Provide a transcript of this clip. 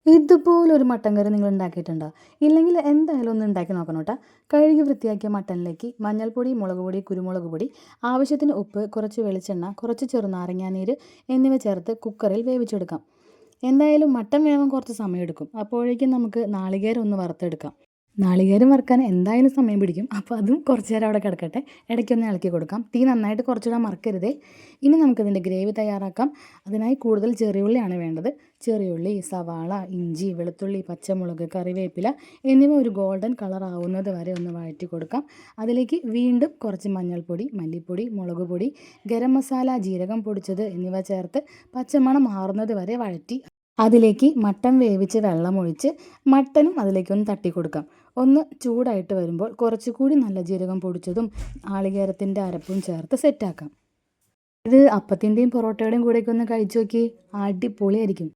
ഇതുപോലൊരു മട്ടൻ കറി നിങ്ങൾ ഉണ്ടാക്കിയിട്ടുണ്ടോ? ഇല്ലെങ്കിൽ എന്തായാലും ഒന്ന് ഉണ്ടാക്കി നോക്കണം കേട്ടോ. കഴുകി വൃത്തിയാക്കിയ മട്ടനിലേക്ക് മഞ്ഞൾപ്പൊടി, മുളക് പൊടി, കുരുമുളക് പൊടി, ആവശ്യത്തിന് ഉപ്പ്, കുറച്ച് വെളിച്ചെണ്ണ, കുറച്ച് ചെറുനാരങ്ങാനീര് എന്നിവ ചേർത്ത് കുക്കറിൽ വേവിച്ചെടുക്കാം. എന്തായാലും മട്ടൻ വേവാൻ കുറച്ച് സമയമെടുക്കും. അപ്പോഴേക്കും നമുക്ക് നാളികേരം ഒന്ന് വറുത്തെടുക്കാം. നാളികേരം വറുക്കാൻ എന്തായാലും സമയം പിടിക്കും. അപ്പോൾ അതും കുറച്ച് നേരം അവിടെ കിടക്കട്ടെ. ഇടയ്ക്കൊന്ന് ഇളക്കി കൊടുക്കാം. തീ നന്നായിട്ട് കുറച്ചിടാൻ മറക്കരുതേ. ഇനി നമുക്കിതിൻ്റെ ഗ്രേവി തയ്യാറാക്കാം. അതിനായി കൂടുതൽ ചെറിയുള്ളിയാണ് വേണ്ടത്. ചെറിയുള്ളി, സവാള, ഇഞ്ചി, വെളുത്തുള്ളി, പച്ചമുളക്, കറിവേപ്പില എന്നിവ ഒരു ഗോൾഡൻ കളർ ആവുന്നത് വരെ ഒന്ന് വഴറ്റി കൊടുക്കാം. അതിലേക്ക് വീണ്ടും കുറച്ച് മഞ്ഞൾപ്പൊടി, മല്ലിപ്പൊടി, മുളക് പൊടി, ഗരം മസാല, ജീരകം പൊടിച്ചത് എന്നിവ ചേർത്ത് പച്ചമണം മാറുന്നത് വരെ വഴറ്റി അതിലേക്ക് മട്ടൻ വേവിച്ച് വെള്ളമൊഴിച്ച് മട്ടനും അതിലേക്കൊന്ന് തട്ടി കൊടുക്കാം. ഒന്ന് ചൂടായിട്ട് വരുമ്പോൾ കുറച്ചുകൂടി നല്ല ജീരകം പൊടിച്ചതും നാളികേരത്തിൻ്റെ അരപ്പും ചേർത്ത് സെറ്റാക്കാം. ഇത് അപ്പത്തിൻ്റെയും പൊറോട്ടയുടെയും കൂടെയൊക്കെ ഒന്ന് കഴിച്ചു നോക്കി, അടിപൊളിയായിരിക്കും.